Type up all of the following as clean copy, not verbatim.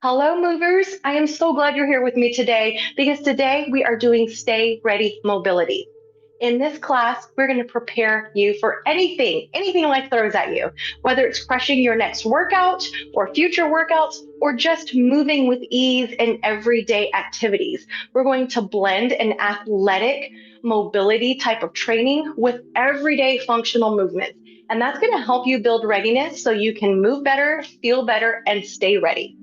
Hello, movers. I am so glad you're here with me today because today we are doing Stay Ready Mobility. In this class, we're going to prepare you for anything life throws at you, whether it's crushing your next workout or future workouts or just moving with ease in everyday activities. We're going to blend an athletic mobility type of training with everyday functional movements. And that's going to help you build readiness so you can move better, feel better, and stay ready.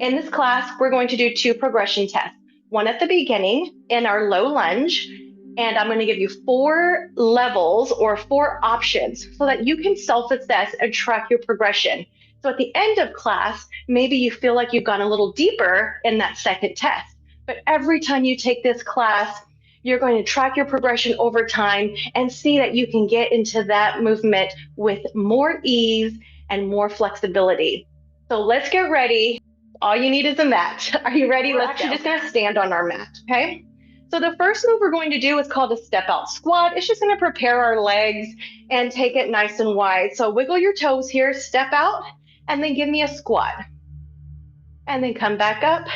In this class, we're going to do two progression tests, one at the beginning in our low lunge, and I'm going to give you 4 levels or 4 options so that you can self-assess and track your progression. So at the end of class, maybe you feel like you've gone a little deeper in that second test. But every time you take this class, you're going to track your progression over time and see that you can get into that movement with more ease and more flexibility. So let's get ready. All you need is a mat. Are you ready? We're actually just going to stand on our mat, okay? So the first move we're going to do is called a step out squat. It's just going to prepare our legs and take it nice and wide. So wiggle your toes here, step out, and then give me a squat. And then come back up,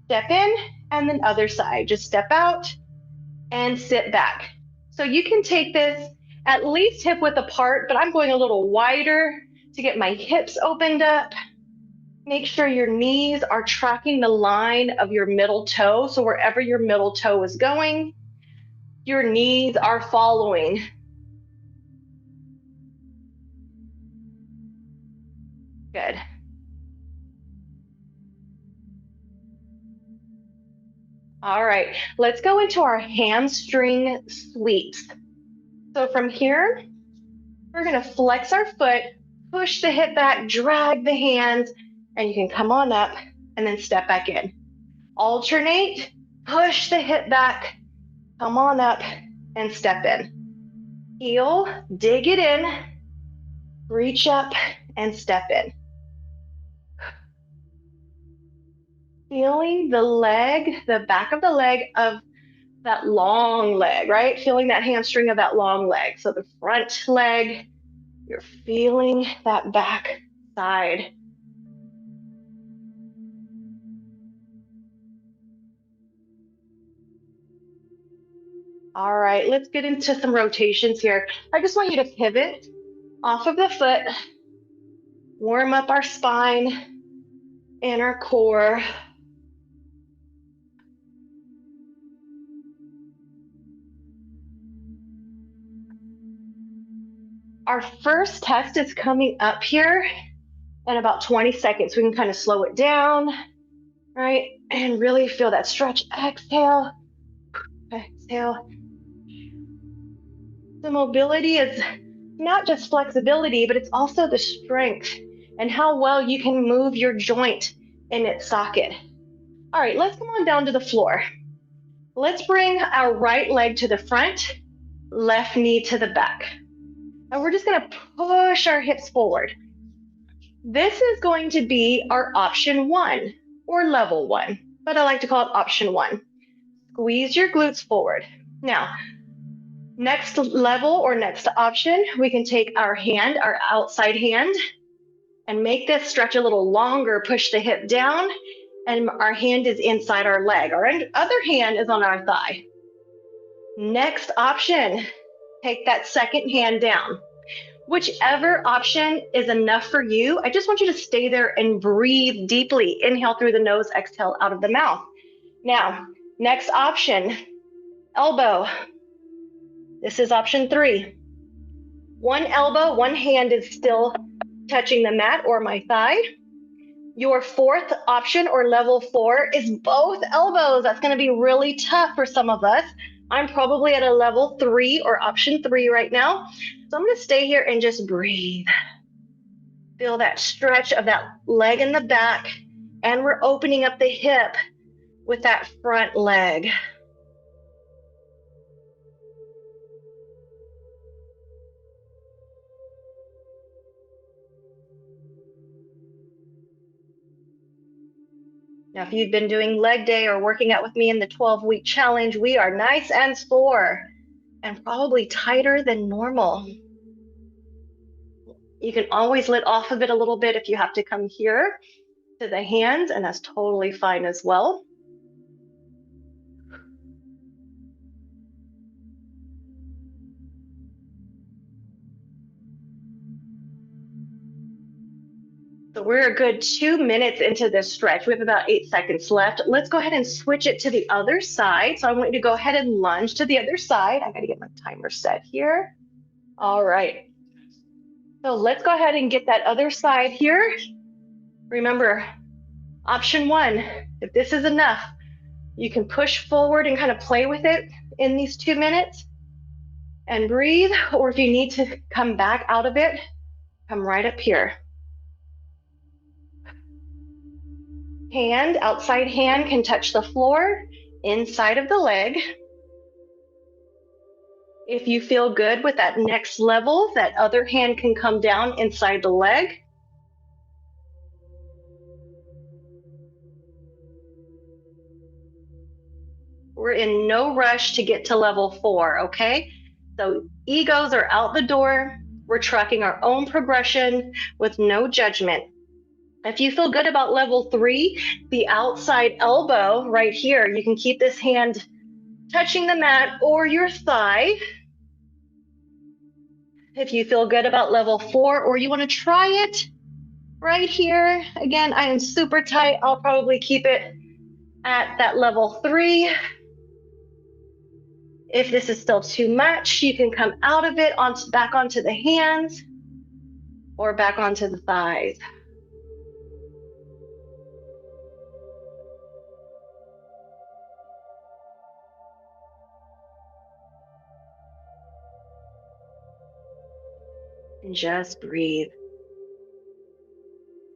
step in, and then other side. Just step out and sit back. So you can take this at least hip width apart, but I'm going a little wider to get my hips opened up. Make sure your knees are tracking the line of your middle toe. So wherever your middle toe is going, your knees are following. Good. All right, let's go into our hamstring sweeps. So from here, we're gonna flex our foot, push the hip back, drag the hands, and you can come on up and then step back in. Alternate, push the hip back, come on up and step in. Heel, dig it in, reach up and step in. Feeling the leg, the back of the leg of that long leg, right? Feeling that hamstring of that long leg. So the front leg, you're feeling that back side. All right, let's get into some rotations here. I just want you to pivot off of the foot, warm up our spine and our core. Our first test is coming up here in about 20 seconds. We can kind of slow it down, right? And really feel that stretch. Exhale, exhale. The mobility is not just flexibility, but it's also the strength and how well you can move your joint in its socket. All right, let's come on down to the floor. Let's bring our right leg to the front, left knee to the back. And we're just gonna push our hips forward. This is going to be our option 1 or level 1, but I like to call it option 1. Squeeze your glutes forward. Now, next level or next option, we can take our hand, our outside hand, and make this stretch a little longer, push the hip down, and our hand is inside our leg. Our other hand is on our thigh. Next option, take that second hand down. Whichever option is enough for you, I just want you to stay there and breathe deeply. Inhale through the nose, exhale out of the mouth. Now, next option, elbow. This is option 3. One elbow, one hand is still touching the mat or my thigh. Your fourth option or level 4 is both elbows. That's going to be really tough for some of us. I'm probably at a level 3 or option 3 right now. So I'm going to stay here and just breathe. Feel that stretch of that leg in the back, and we're opening up the hip with that front leg. Now, if you've been doing leg day or working out with me in the 12-week challenge, we are nice and sore and probably tighter than normal. You can always let off of it a little bit if you have to come here. to the hands, and that's totally fine as well. So we're a good 2 minutes into this stretch. We have about 8 seconds left. Let's go ahead and switch it to the other side. So I want you to go ahead and lunge to the other side. I got to get my timer set here. All right. So let's go ahead and get that other side here. Remember, option one, if this is enough, you can push forward and kind of play with it in these 2 minutes and breathe. Or if you need to come back out of it, come right up here. Outside hand can touch the floor, inside of the leg. If you feel good with that next level, that other hand can come down inside the leg. We're in no rush to get to level 4, okay? So egos are out the door. We're tracking our own progression with no judgment. If you feel good about level 3, the outside elbow right here, you can keep this hand touching the mat or your thigh. If you feel good about level 4 or you want to try it right here, again, I am super tight. I'll probably keep it at that level 3. If this is still too much, you can come out of it back onto the hands or back onto the thighs. And just breathe.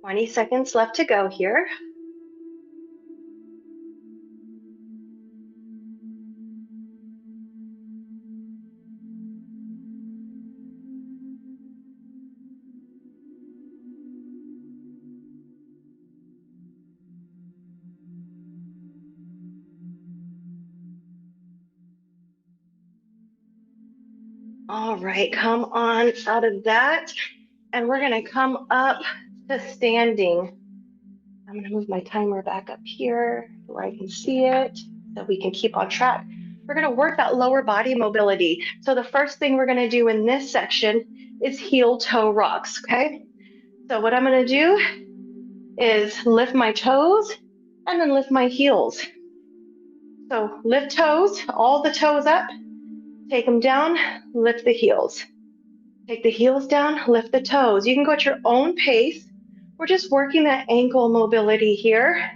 20 seconds left to go here. All right, come on out of that. And we're gonna come up to standing. I'm gonna move my timer back up here where I can see it so we can keep on track. We're gonna work that lower body mobility. So the first thing we're gonna do in this section is heel toe rocks, okay? So what I'm gonna do is lift my toes and then lift my heels. So lift toes, all the toes up, take them down, lift the heels. Take the heels down, lift the toes. You can go at your own pace. We're just working that ankle mobility here.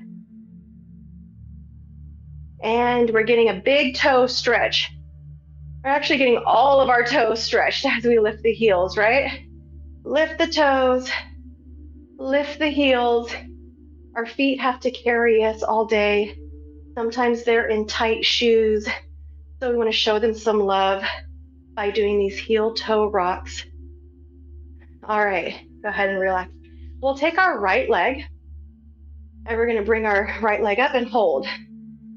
And we're getting a big toe stretch. We're actually getting all of our toes stretched as we lift the heels, right? Lift the toes, lift the heels. Our feet have to carry us all day. Sometimes they're in tight shoes. So we want to show them some love by doing these heel toe rocks. All right, go ahead and relax. We'll take our right leg and we're going to bring our right leg up and hold.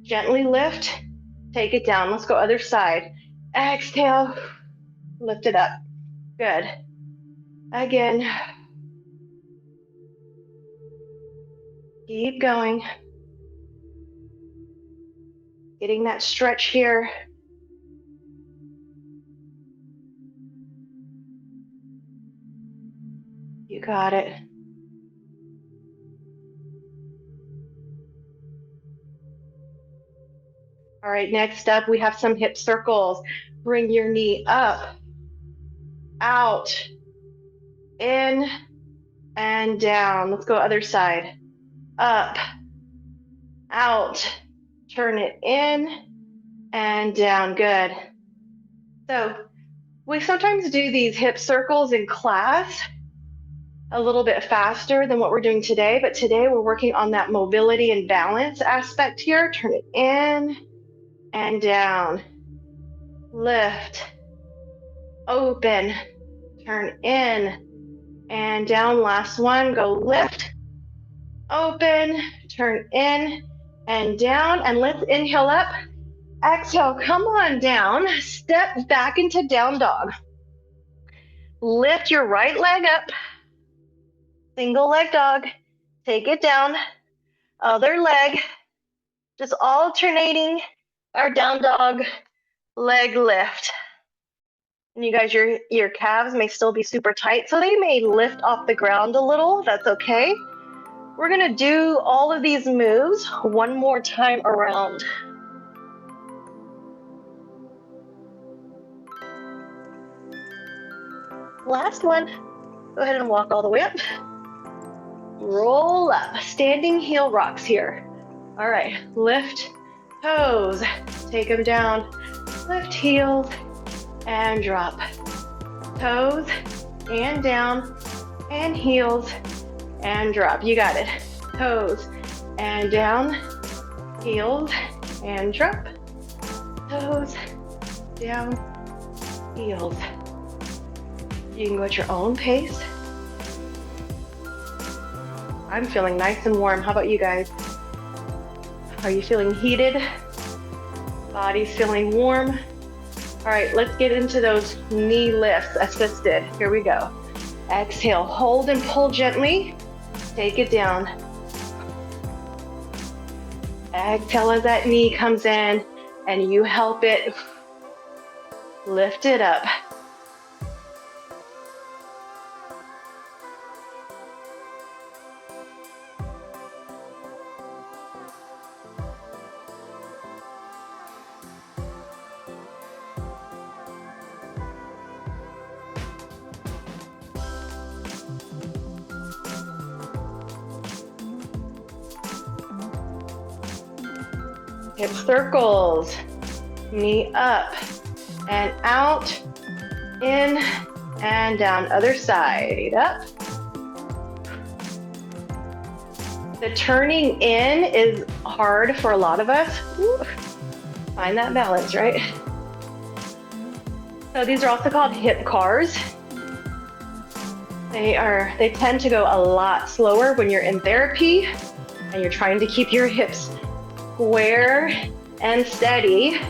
Gently lift, take it down. Let's go other side. Exhale, lift it up. Good. Again. Keep going. Getting that stretch here. You got it. All right, next up, we have some hip circles. Bring your knee up, out, in, and down. Let's go other side. Up, out, turn it in, and down. Good. So we sometimes do these hip circles in class a little bit faster than what we're doing today, but today we're working on that mobility and balance aspect here. Turn it in and down. Lift, open, turn in and down. Last one, go lift, open, turn in and down. And let's inhale up, exhale, come on down, step back into down dog. Lift your right leg up, single leg dog. Take it down. Other leg. Just alternating our down dog leg lift. And you guys, your calves may still be super tight, so they may lift off the ground a little. That's okay. We're gonna do all of these moves one more time around. Last one. Go ahead and walk all the way up. Roll up. Standing heel rocks here. All right, lift toes. Take them down. Lift heels and drop. Toes and down and heels and drop. You got it. Toes and down, heels and drop. Toes down, heels. You can go at your own pace. I'm feeling nice and warm. How about you guys? Are you feeling heated? Body's feeling warm. All right, let's get into those knee lifts assisted. Here we go. Exhale, hold and pull gently. Take it down. Exhale as that knee comes in and you help it lift it up. Hip circles, knee up and out, in and down, other side, up. The turning in is hard for a lot of us. Ooh, find that balance, right? So these are also called hip cars. They tend to go a lot slower when you're in therapy and you're trying to keep your hips square and steady.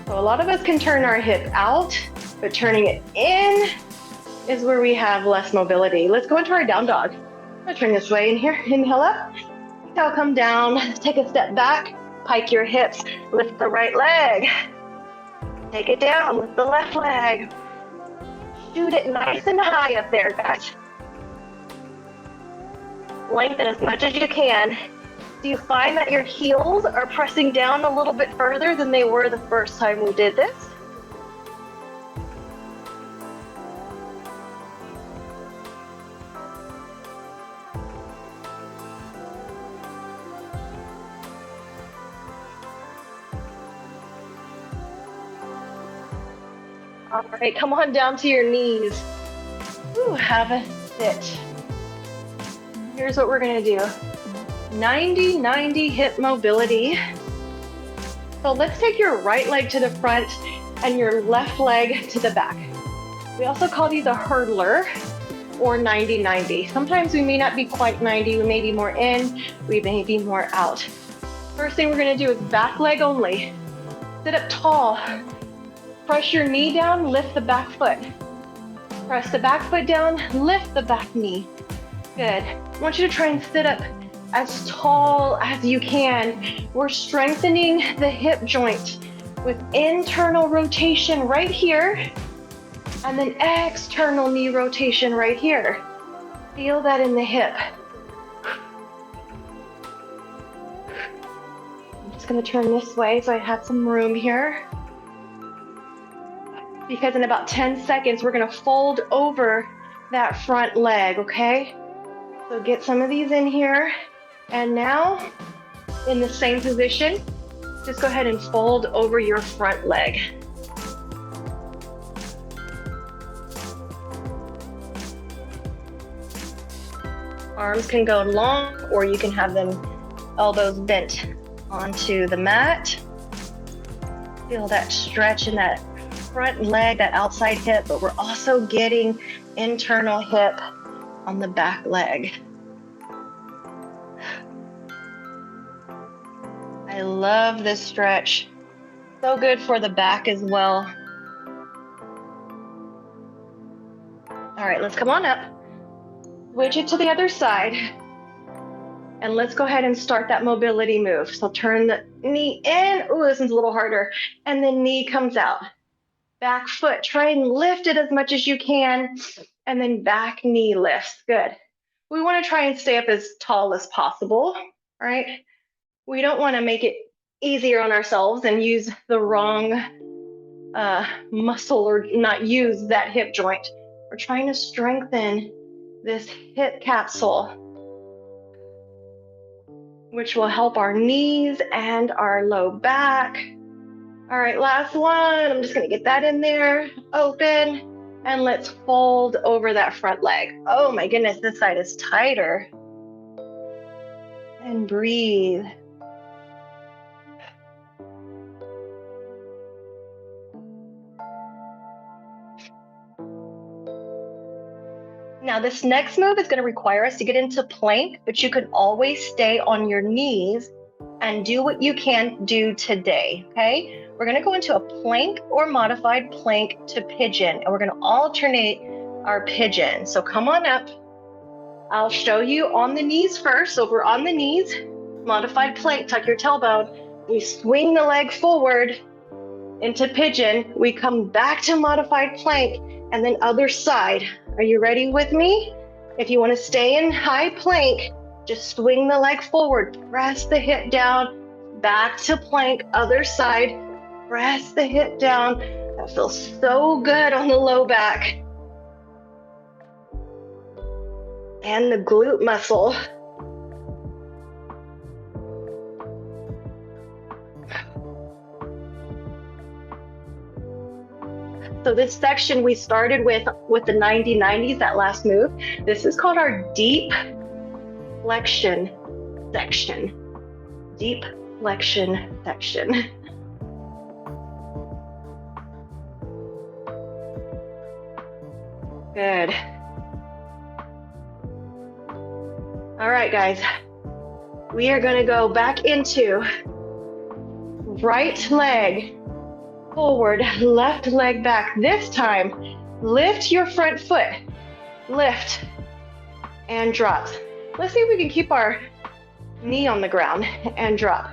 So a lot of us can turn our hip out, but turning it in is where we have less mobility. Let's go into our down dog. I'm gonna turn this way in here. Inhale up, exhale, come down, take a step back, pike your hips, lift the right leg. Take it down, lift the left leg. Shoot it nice and high up there, guys. Lengthen as much as you can. Do you find that your heels are pressing down a little bit further than they were the first time we did this? All right, come on down to your knees. Ooh, have a sit. Here's what we're gonna do. 90-90 hip mobility. So let's take your right leg to the front and your left leg to the back. We also call these a hurdler or 90-90. Sometimes we may not be quite 90, we may be more in, we may be more out. First thing we're gonna do is back leg only. Sit up tall. Press your knee down, lift the back foot. Press the back foot down, lift the back knee. Good. I want you to try and sit up as tall as you can. We're strengthening the hip joint with internal rotation right here and then external knee rotation right here. Feel that in the hip. I'm just gonna turn this way so I have some room here. Because in about 10 seconds, we're gonna fold over that front leg, okay? So get some of these in here. And now, in the same position, just go ahead and fold over your front leg. Arms can go long, or you can have them elbows bent onto the mat. Feel that stretch in that front leg, that outside hip, but we're also getting internal hip on the back leg. I love this stretch. So good for the back as well. All right, let's come on up. Switch it to the other side. And let's go ahead and start that mobility move. So turn the knee in. Ooh, this one's a little harder. And then knee comes out. Back foot, try and lift it as much as you can. And then back knee lifts, good. We wanna try and stay up as tall as possible, all right? We don't wanna make it easier on ourselves and use the wrong muscle or not use that hip joint. We're trying to strengthen this hip capsule, which will help our knees and our low back. All right, last one. I'm just gonna get that in there, open, and let's fold over that front leg. Oh my goodness, this side is tighter. And breathe. Now this next move is gonna require us to get into plank, but you can always stay on your knees and do what you can do today, okay? We're gonna go into a plank or modified plank to pigeon, and we're gonna alternate our pigeon. So come on up. I'll show you on the knees first. So we're on the knees, modified plank, tuck your tailbone. We swing the leg forward into pigeon. We come back to modified plank, and then other side. Are you ready with me? If you wanna stay in high plank, just swing the leg forward, press the hip down, back to plank, other side, press the hip down. That feels so good on the low back. And the glute muscle. So this section we started with the 90-90s, that last move. This is called our deep flexion section. Deep flexion section. Good. All right, guys. We are gonna go back into right leg forward, left leg back. This time, lift your front foot. Lift and drop. Let's see if we can keep our knee on the ground and drop.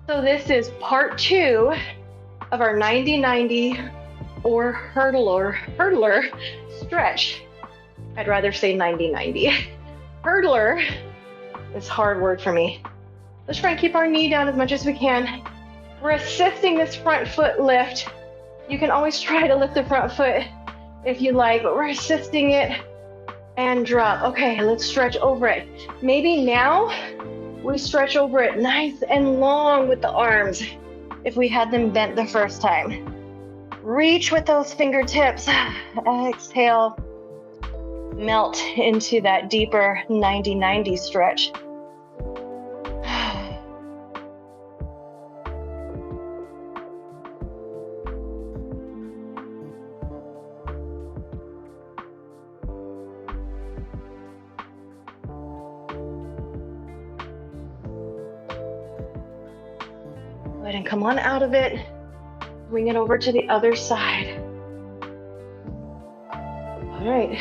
So this is part 2 of our 90-90 or hurdler stretch. I'd rather say 90-90. Hurdler is a hard word for me. Let's try and keep our knee down as much as we can. We're assisting this front foot lift. You can always try to lift the front foot if you like, but we're assisting it and drop. Okay, let's stretch over it. Maybe now we stretch over it nice and long with the arms if we had them bent the first time. Reach with those fingertips. Exhale, melt into that deeper 90-90 stretch. Go ahead and come on out of it. Bring it over to the other side. All right.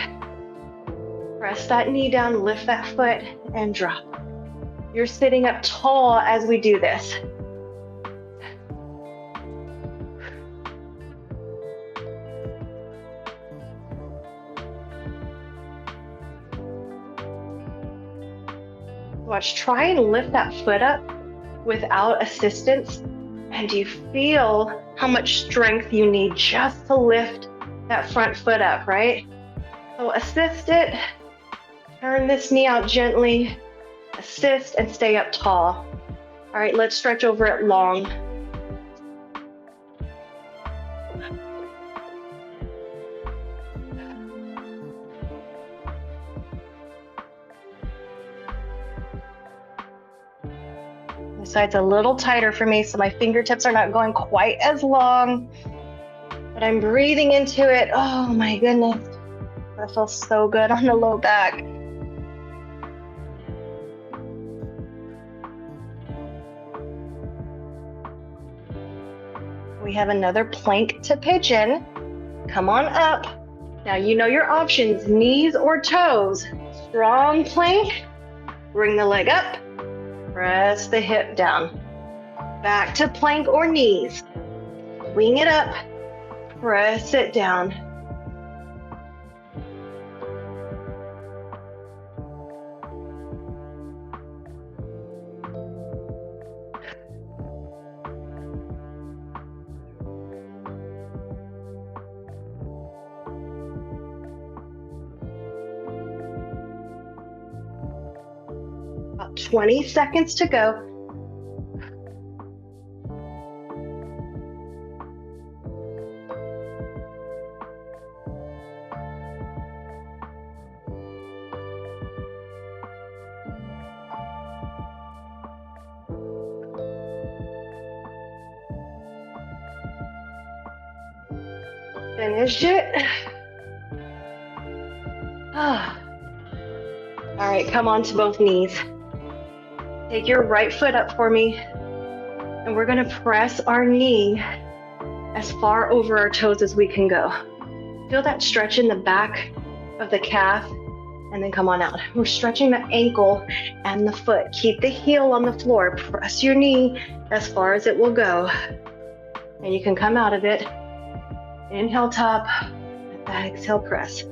Press that knee down, lift that foot, and drop. You're sitting up tall as we do this. Watch, try and lift that foot up without assistance. And do you feel how much strength you need just to lift that front foot up, right? So assist it, turn this knee out gently, assist and stay up tall. All right, let's stretch over it long. This side's a little tighter for me, so my fingertips are not going quite as long, but I'm breathing into it. Oh my goodness. That feels so good on the low back. We have another plank to pigeon. Come on up. Now you know your options, knees or toes. Strong plank, bring the leg up, Press the hip down. Back to plank or knees. Wing it up. Press it down. About 20 seconds to go. Finish it. All right, come on to both knees. Take your right foot up for me, and we're gonna press our knee as far over our toes as we can go. Feel that stretch in the back of the calf, and then come on out. We're stretching the ankle and the foot. Keep the heel on the floor. Press your knee as far as it will go, and you can come out of it. Inhale, top. Exhale, press.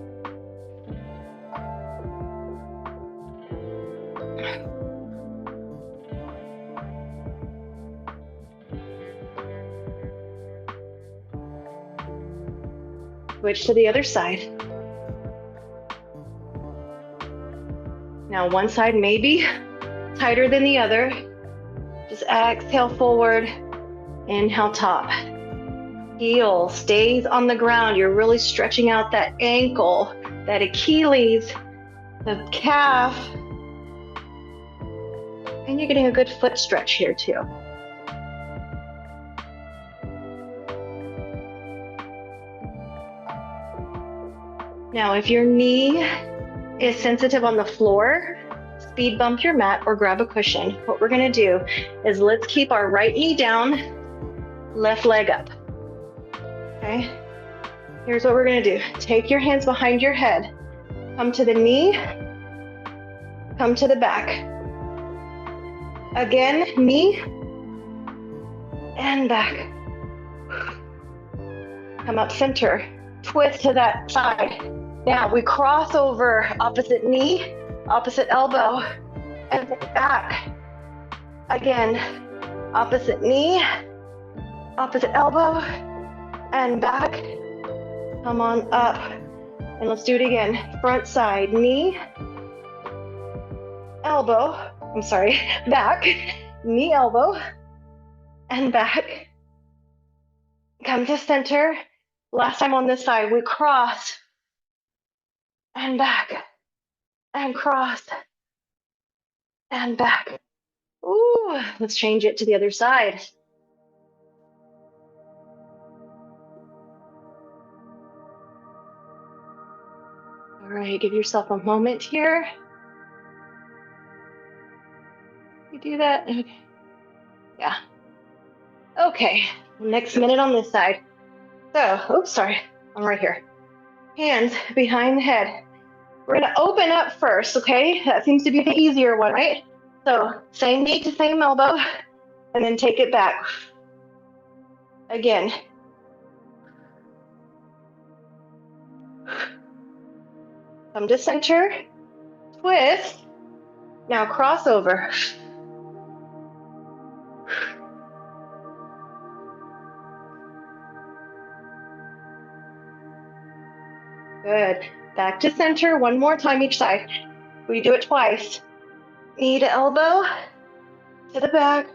Switch to the other side. Now one side may be tighter than the other. Just exhale forward, inhale top. Heel stays on the ground. You're really stretching out that ankle, that Achilles, the calf. And you're getting a good foot stretch here too. Now, if your knee is sensitive on the floor, speed bump your mat or grab a cushion. What we're gonna do is let's keep our right knee down, left leg up. Okay, here's what we're gonna do. Take your hands behind your head. Come to the knee, come to the back. Again, knee and back. Come up center, twist to that side. Now we cross over opposite knee, opposite elbow, and back. Again, opposite knee, opposite elbow, and back. Come on up. And let's do it again. Front side, knee, elbow, back, knee, elbow, and back. Come to center. Last time on this side, we cross, and back, and cross, and back. Ooh, let's change it to the other side. All right, give yourself a moment here. You do that? Okay. Yeah. Okay, next minute on this side. So, oops, sorry, I'm right here. Hands behind the head. We're gonna open up first, okay? That seems to be the easier one, right? So, same knee to same elbow, and then take it back. Again. Come to center, twist. Now cross over. Good. Back to center, one more time each side. We do it twice. Knee to elbow, to the back.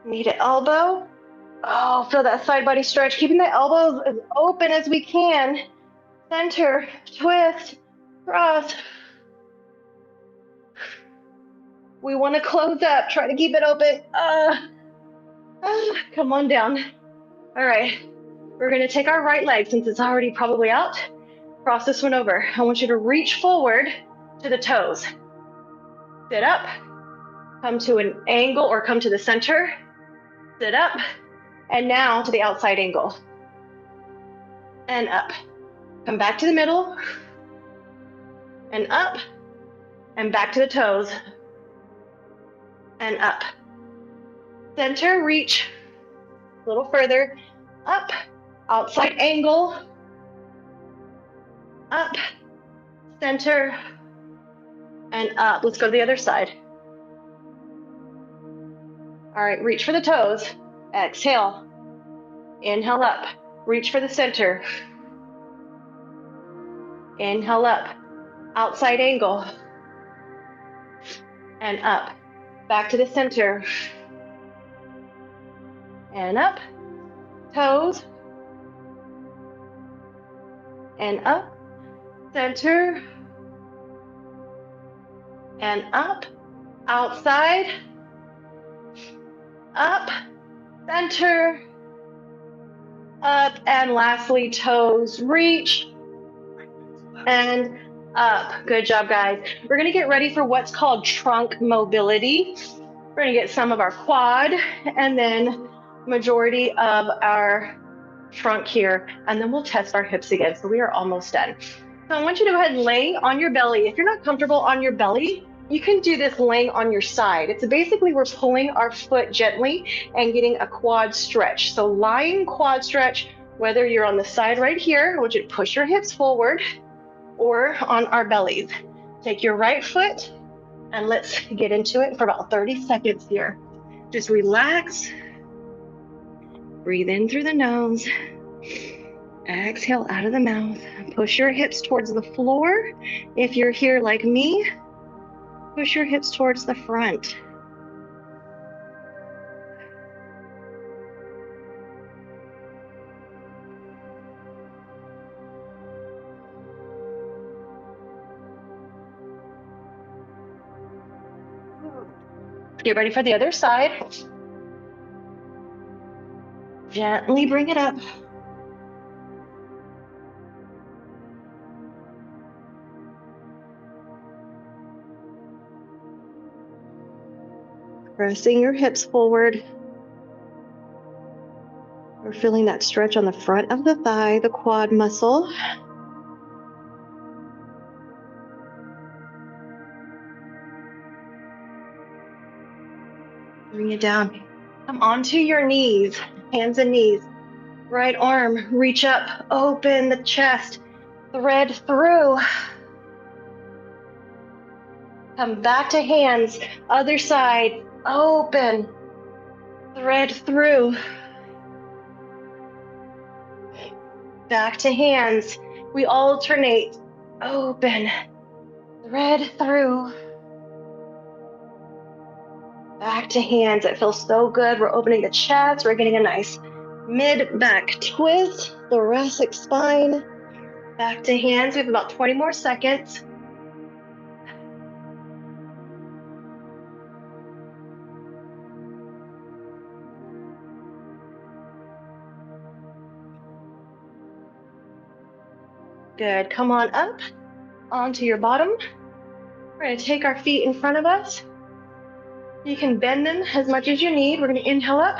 Knee to elbow. Oh, feel that side body stretch. Keeping the elbows as open as we can. Center, twist, cross. We want to close up. Try to keep it open. Come on down. All right. We're going to take our right leg, since it's already probably out. Cross this one over. I want you to reach forward to the toes. Sit up. Come to an angle or come to the center. Sit up. And now to the outside angle. And up. Come back to the middle. And up. And back to the toes. and up. Center, reach a little further, up, outside angle, up, center, and up. Let's go to the other side. All right, reach for the toes. Exhale. Inhale up. Reach for the center. Inhale up. Outside angle. And up. Back to the center. And up. Toes. And up. Center. And up. Outside. Up. Center. Up. And lastly, toes. Reach. And up. Good job, guys. We're going to get ready for what's called trunk mobility. We're going to get some of our quad and then majority of our trunk here, and then we'll test our hips again. So we are almost done. So I want you to go ahead and lay on your belly. If you're not comfortable on your belly, you can do this laying on your side. It's basically we're pulling our foot gently and getting a quad stretch. So lying quad stretch, whether you're on the side right here, I want you to push your hips forward, or on our bellies. Take your right foot and let's get into it for about 30 seconds here. Just relax. Breathe in through the nose. Exhale out of the mouth. Push your hips towards the floor. If you're here like me, push your hips towards the front. Get ready for the other side. Gently bring it up. Pressing your hips forward. We're feeling that stretch on the front of the thigh, the quad muscle. Bring it down. Come onto your knees, hands and knees. Right arm, reach up, open the chest, thread through. Come back to hands, other side, open, thread through. Back to hands. We alternate, open, thread through. Back to hands. It feels so good. We're opening the chest. We're getting a nice mid-back twist, thoracic spine. Back to hands. We have about 20 more seconds. Good. Come on up onto your bottom. We're going to take our feet in front of us. You can bend them as much as you need. We're going to inhale up.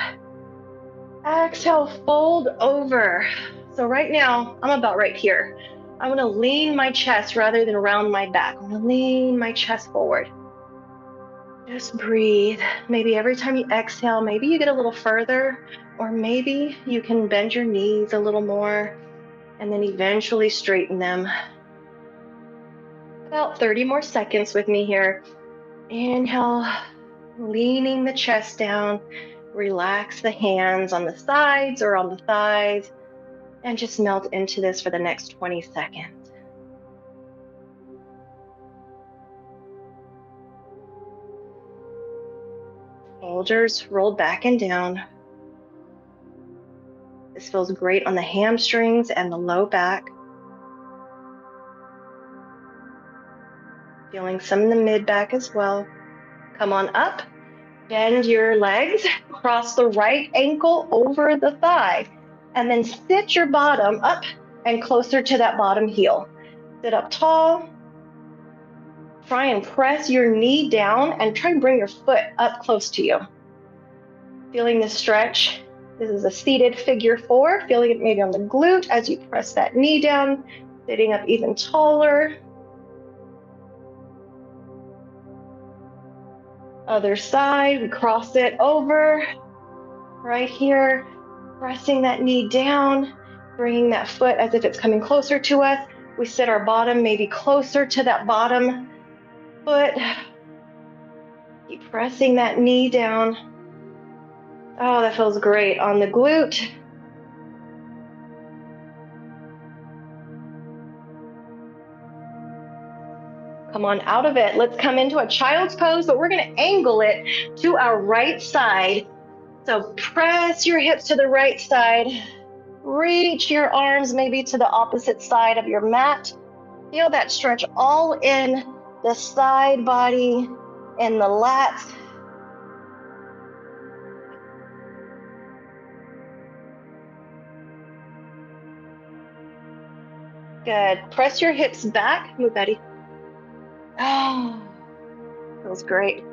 Exhale, fold over. So right now, I'm about right here. I'm going to lean my chest rather than round my back. I'm going to lean my chest forward. Just breathe. Maybe every time you exhale, maybe you get a little further, or maybe you can bend your knees a little more and then eventually straighten them. About 30 more seconds with me here. Inhale, leaning the chest down. Relax the hands on the sides or on the thighs and just melt into this for the next 20 seconds. Shoulders rolled back and down. This feels great on the hamstrings and the low back. Feeling some in the mid back as well. Come on up. Bend your legs, cross the right ankle over the thigh, and then sit your bottom up and closer to that bottom heel. Sit up tall. Try and press your knee down and try and bring your foot up close to you. Feeling the stretch. This is a seated figure 4. Feeling it maybe on the glute as you press that knee down, sitting up even taller. Other side, we cross it over right here, pressing that knee down, bringing that foot as if it's coming closer to us. We sit our bottom maybe closer to that bottom foot. Keep pressing that knee down. Oh, that feels great on the glute. Come on out of it. Let's come into a child's pose, but we're going to angle it to our right side. So press your hips to the right side. Reach your arms maybe to the opposite side of your mat. Feel that stretch all in the side body and the lats. Good. Press your hips back. Move, Betty. Oh, feels great.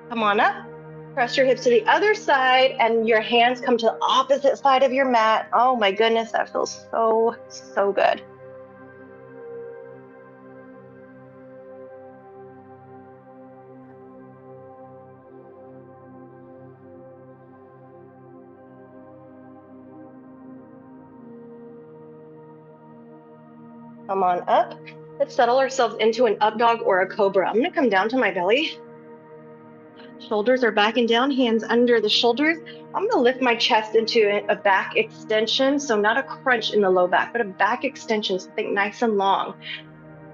Come on up. Press your hips to the other side and your hands come to the opposite side of your mat. Oh my goodness, that feels so, so good. Come on up. Let's settle ourselves into an up dog or a cobra. I'm gonna come down to my belly. Shoulders are back and down, hands under the shoulders. I'm gonna lift my chest into a back extension. So not a crunch in the low back, but a back extension, so think nice and long.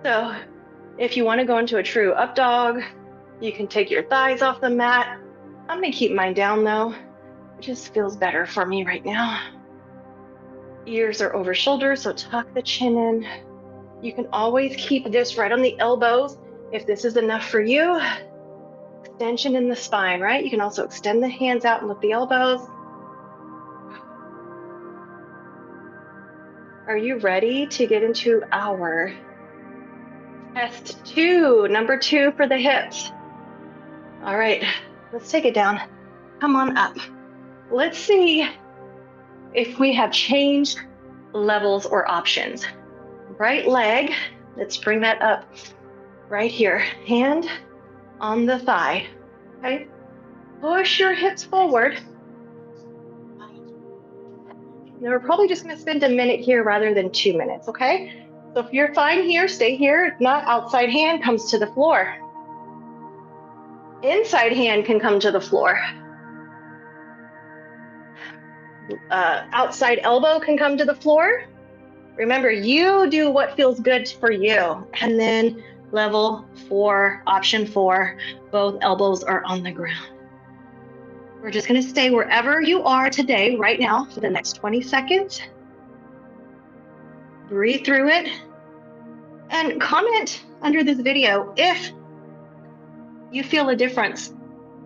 So if you wanna go into a true up dog, you can take your thighs off the mat. I'm gonna keep mine down though. It just feels better for me right now. Ears are over shoulders, so tuck the chin in. You can always keep this right on the elbows if this is enough for you. Extension in the spine, right? You can also extend the hands out and lift the elbows. Are you ready to get into our test 2, number 2 for the hips? All right, let's take it down. Come on up. Let's see if we have changed levels or options. Right leg, let's bring that up right here. Hand on the thigh, okay? Push your hips forward. Now we're probably just gonna spend a minute here rather than 2 minutes, okay? So if you're fine here, stay here. If not, outside hand comes to the floor. Inside hand can come to the floor. Outside elbow can come to the floor. Remember, you do what feels good for you. And then level 4, option 4, both elbows are on the ground. We're just gonna stay wherever you are today, right now, for the next 20 seconds. Breathe through it. And comment under this video if you feel a difference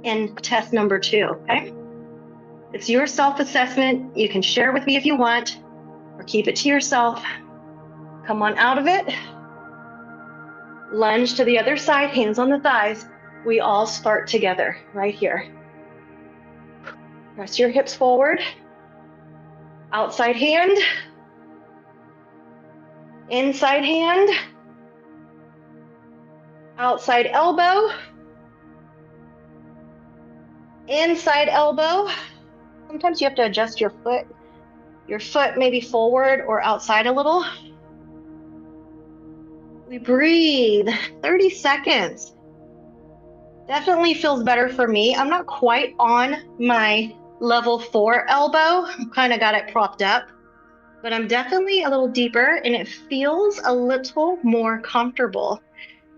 in test number 2, okay? It's your self-assessment. You can share with me if you want, or keep it to yourself. Come on out of it. Lunge to the other side, hands on the thighs. We all start together right here. Press your hips forward. Outside hand. Inside hand. Outside elbow. Inside elbow. Sometimes you have to adjust your foot. Your foot maybe forward or outside a little. We breathe 30 seconds. Definitely feels better for me. I'm not quite on my level 4 elbow. Kind of got it propped up, but I'm definitely a little deeper and it feels a little more comfortable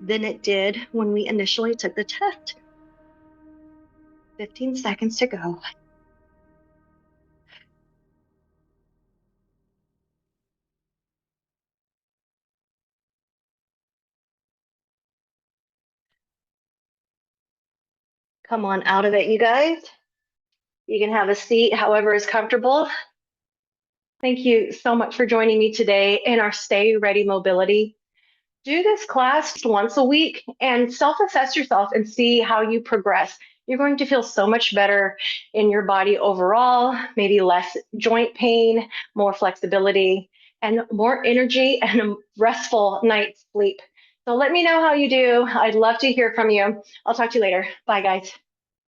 than it did when we initially took the test. 15 seconds to go. Come on out of it, you guys. You can have a seat, however is comfortable. Thank you so much for joining me today in our Stay Ready Mobility. Do this class once a week and self-assess yourself and see how you progress. You're going to feel so much better in your body overall, maybe less joint pain, more flexibility, and more energy and a restful night's sleep. So let me know how you do. I'd love to hear from you. I'll talk to you later. Bye, guys.